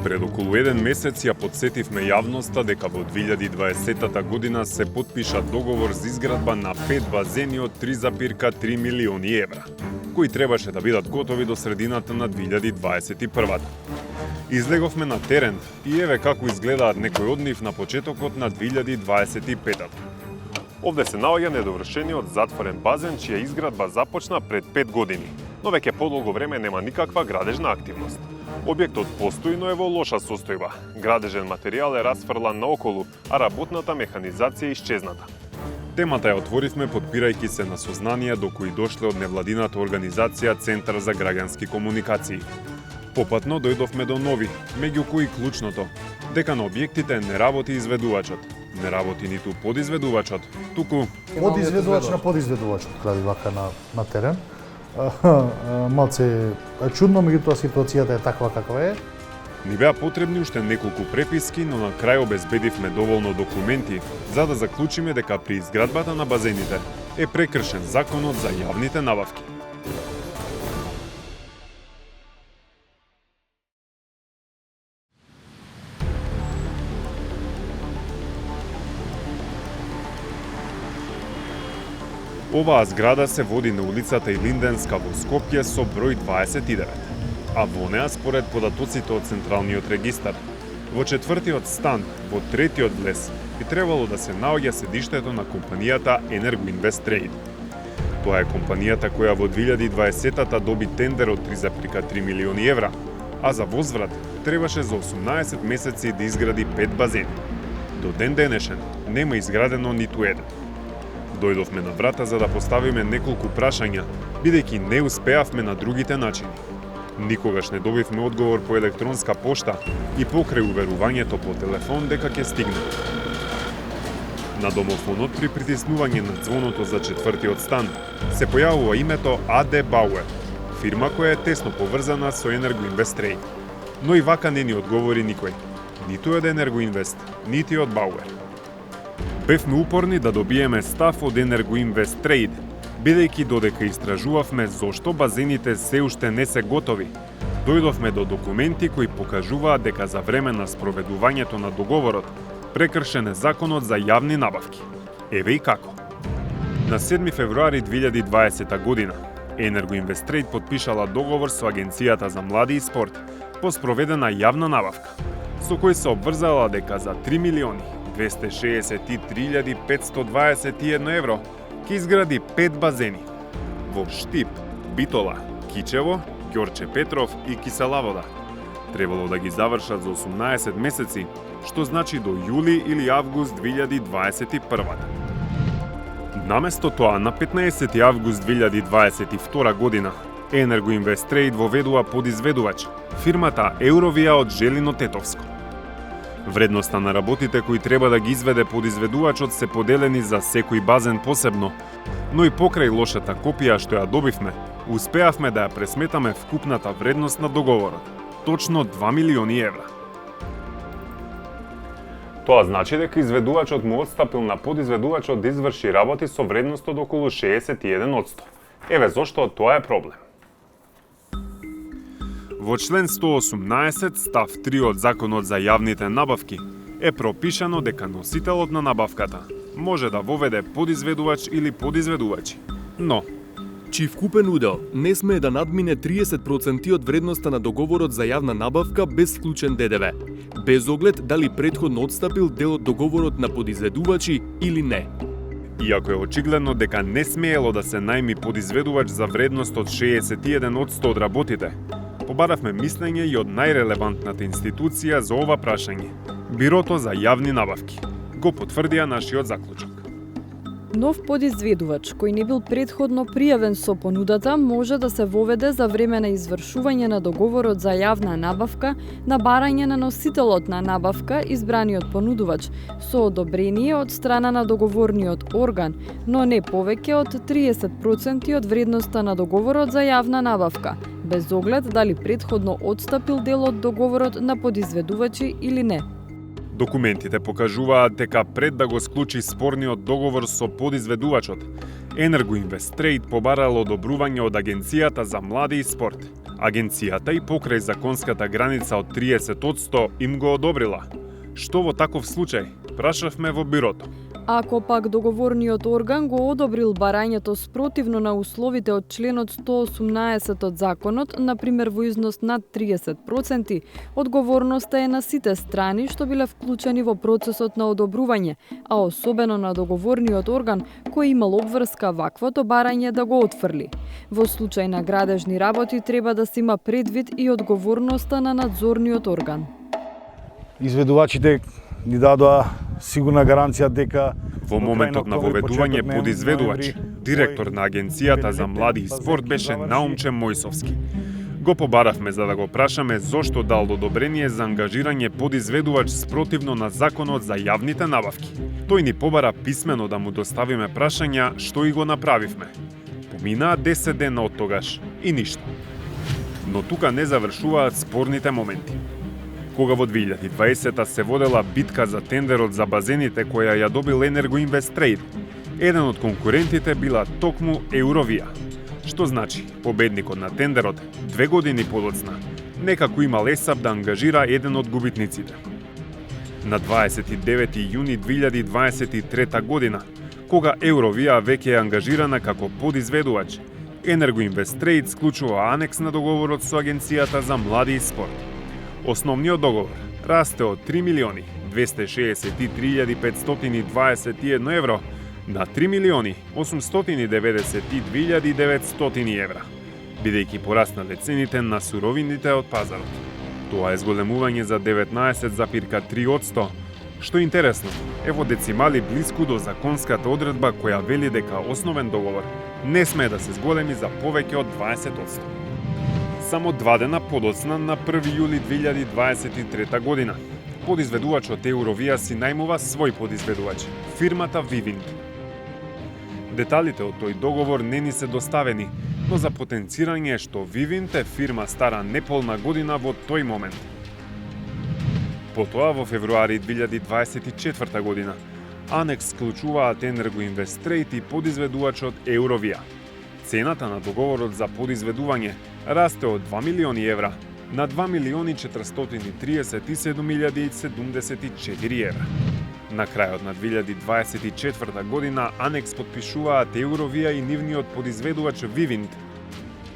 Пред околу 1 месец ја подсетивме јавноста дека во 2020 година се потпиша договор за изградба на 5 базени од 3,3 милиони евра, кои требаше да бидат готови до средината на 2021. Излеговме на терен и еве како изгледаат некои од нив на почетокот на 2025. Овде се наоѓа недовршениот затворен базен, чија изградба започна пред 5 години, но веќе подолго време нема никаква градежна активност. Објектот постои, но е во лоша состојба. Градежен материјал е расфрлан наоколу, а работната механизација е исчезната. Темата ја отворивме подпирајќи се на сознанија до кои дошле од невладината организација Центар за граѓански комуникации. Попатно дојдовме до нови, меѓу кои клучното, дека на објектите не работи изведувачот. Не работи ниту подизведувачот, туку подизведувач на подизведувачот кради вака на терен. Малце чудно, меѓутоа ситуацијата е таква каква е. Ни беа потребни уште неколку преписки, но на крај обезбедивме доволно документи за да заклучиме дека при изградбата на базените е прекршен законот за јавните набавки. Оваа зграда се води на улицата Илинденска во Скопје со број 29, а во неа според податоците од Централниот регистар, во четвртиот стан, во третиот влез, би требало да се наоѓа седиштето на компанијата Energoinvest Trade. Тоа е компанијата која во 2020-та доби тендер од 3,3 милиони евра, а за возврат требаше за 18 месеци да изгради 5 базени. До ден денешен нема изградено ниту еден. Дојдовме на врата за да поставиме неколку прашања, бидејќи не успеавме на другите начини. Никогаш не добивме одговор по електронска пошта и покрај уверувањето по телефон дека ќе стигне. На домофонот при притиснување на ѕвоното за четвртиот стан се појавува името АД Бауер, фирма која е тесно поврзана со Energoinvest Trade. Но и вака не ни одговори никој, ниту од Energoinvest, нити од Бауер. Бевме упорни да добиеме став од Energoinvest Trade, бидејќи додека истражувавме зошто базените се уште не се готови, дојдовме до документи кои покажуваат дека за време на спроведувањето на договорот прекршен е законот за јавни набавки. Еве и како. На 7 февруари 2020 година Energoinvest Trade подпишала договор со Агенцијата за млади и спорт по спроведена јавна набавка, со кој се обврзала дека за 3 милиони 263.521 евро ќе изгради 5 базени во Штип, Битола, Кичево, Ѓорче Петров и Киселавода. Требало да ги завршат за 18 месеци, што значи до јули или август 2021. Наместо тоа, на 15 август 2022 година, Energoinvest Trade воведува подизведувач, фирмата Eurovia од Желино Тетовско. Вредноста на работите кои треба да ги изведе подизведувачот се поделени за секој базен посебно, но и покрај лошата копија што ја добивме, успеавме да ја пресметаме вкупната вредност на договорот, точно 2 милиони евра. Тоа значи дека изведувачот му отстапил на подизведувачот да изврши работи со вредност од околу 61%. Еве зошто тоа е проблем. Во член 118 став 3 од Законот за јавните набавки е пропишано дека носителот на набавката може да воведе подизведувач или подизведувачи. Но чиј вкупен удел не смее да надмине 30% од вредноста на договорот за јавна набавка без вклучен ДДВ, без оглед дали претходно одстапил дел од договорот на подизведувачи или не. Иако е очигледно дека не смеело да се најми подизведувач за вредност од 61% од работите, побаравме мислење и од најрелевантната институција за ова прашање, Бирото за јавни набавки. Го потврдија нашиот заклучок. Нов подизведувач кој не бил претходно пријавен со понудата може да се воведе за време на извршување на договорот за јавна набавка на барање на носителот на набавка, избраниот понудувач, со одобрение од страна на договорниот орган, но не повеќе од 30% од вредноста на договорот за јавна набавка, без оглед дали претходно отстапил дел од договорот на подизведувачи или не. Документите покажуваат дека пред да го склучи спорниот договор со подизведувачот, Energoinvest Trade побарал одобрување од Агенцијата за млади и спорт, Агенцијата и покрај законската граница од 30% им го одобрила. Што во таков случај? Прашавме во бюрото. Ако пак договорниот орган го одобрил барањето спротивно на условите од членот 118 од законот, например во износ над 30%, одговорноста е на сите страни што биле вклучени во процесот на одобрување, а особено на договорниот орган кој имал обврска ваквото барање да го отфрли. Во случај на градежни работи треба да се има предвид и одговорноста на надзорниот орган. Изведувачите ни дадоа сигурна гаранција дека Во моментот на воведување подизведувач, директор на Агенцијата за млади и спорт беше Наумче Мојсовски. Го побаравме за да го прашаме зошто дал одобрение за ангажирање подизведувач спротивно на законот за јавните набавки. Тој ни побара писмено да му доставиме прашања, што и го направивме. Поминаа 10 дена од тогаш и ништо. Но тука не завршуваат спорните моменти. Кога во 2020 се водела битка за тендерот за базените која ја добил Енергоинвест Трейд, еден од конкурентите била токму Евровија. Што значи, победникот на тендерот 2 години подоцна некако имал есап да ангажира еден од губитниците. На 29 јуни 2023 година, кога Евровија веќе е ангажирана како подизведувач, Енергоинвест Трейд склучува анекс на договорот со Агенцијата за млади и спорт. Основниот договор расте од 3.063.521 евро на 3.892.900 евра, бидејќи пораснале цените на суровините од пазарот. Тоа е зголемување за 19,3%, што интересно е во децимали блиску до законската одредба која вели дека основен договор не смее да се зголеми за повеќе од 20%. Само 2 дена подоцна на 1 јули 2023 година, подизведувачот Евровија си најмува свој подизведувач, фирмата Vivind. Деталите од тој договор не ни се доставени, но за потенцирање што Vivind е фирма стара неполна година во тој момент. Потоа во февруари 2024 година, анекс склучуваат Енергоинвест Трейд и подизведувачот Евровија. Цената на договорот за подизведување расте од 2 милиони евра на 2.437.074 евра. На крајот на 2024 година анекс подпишуваат Евровија и нивниот подизведувач Vivind.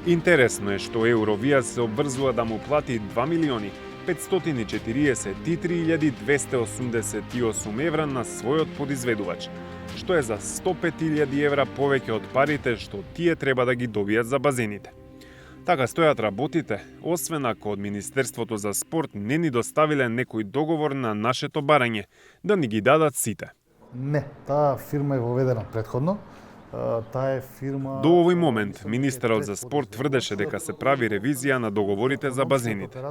Интересно е што Евровија се обврзува да му плати 2.543.288 евра на својот подизведувач, што е за 105.000 евра повеќе од парите што тие треба да ги добијат за базените. Така стојат работите, освен ако од Министерството за спорт не ни доставиле некој договор на нашето барање, да ни ги дадат сите. Не, таа фирма е воведена претходно. Таа е фирма... До овој момент, министерот за спорт тврдеше дека се прави ревизија на договорите за базените,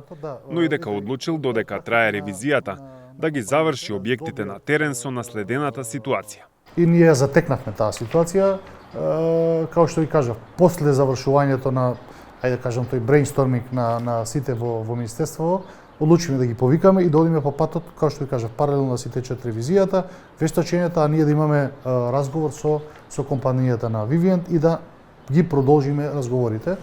но и дека одлучил додека трае ревизијата да ги заврши објектите на терен со наследената ситуација. И ние затекнавме таа ситуација, како што ви кажав, после завршувањето на, ајде да кажам, тој брейнсторминг на сите во министерство, одлучиме да ги повикаме и да одиме по патот, како што ви кажав, паралелно да си течат ревизијата, вештачењата, а ние да имаме разговор со компанијата на Vivind и да ги продолжиме разговорите.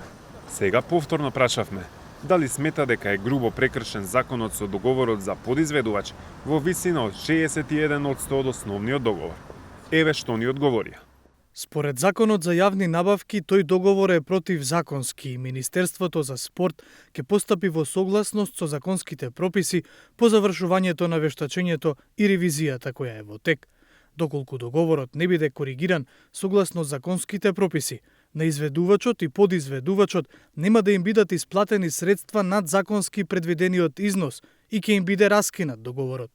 Сега повторно прашавме дали смета дека е грубо прекршен законот со договорот за подизведувач во висина од 61% од основниот договор. Еве што ни одговорија. Според Законот за јавни набавки, тој договор е противзаконски и Министерството за спорт ќе постапи во согласност со законските прописи по завршувањето на вештачењето и ревизијата која е во тек. Доколку договорот не биде коригиран согласно законските прописи, на изведувачот и подизведувачот нема да им бидат исплатени средства над законски предвидениот износ и ќе им биде раскинат договорот.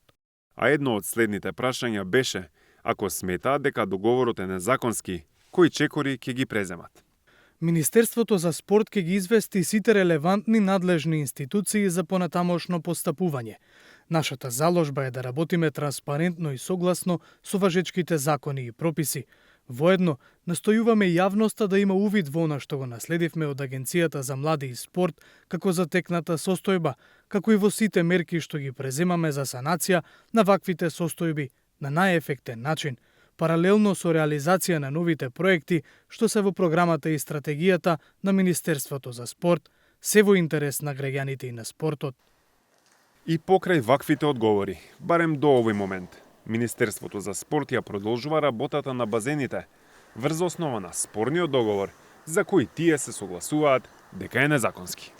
А едно од следните прашања беше: ако сметаат дека договорот е незаконски, кои чекори ќе ги преземат? Министерството за спорт ќе ги извести сите релевантни надлежни институции за понатамошно постапување. Нашата заложба е да работиме транспарентно и согласно со важечките закони и прописи. Воедно, настојуваме јавноста да има увид во она што го наследивме од Агенцијата за млади и спорт како затекната состојба, како и во сите мерки што ги преземаме за санација на ваквите состојби на најефектен начин, паралелно со реализација на новите проекти што се во програмата и стратегијата на Министерството за спорт, се во интерес на граѓаните и на спортот. И покрај ваквите одговори, барем до овој момент, Министерството за спорт ја продолжува работата на базените, врз основа на спорниот договор, за кој тие се согласуваат дека е незаконски.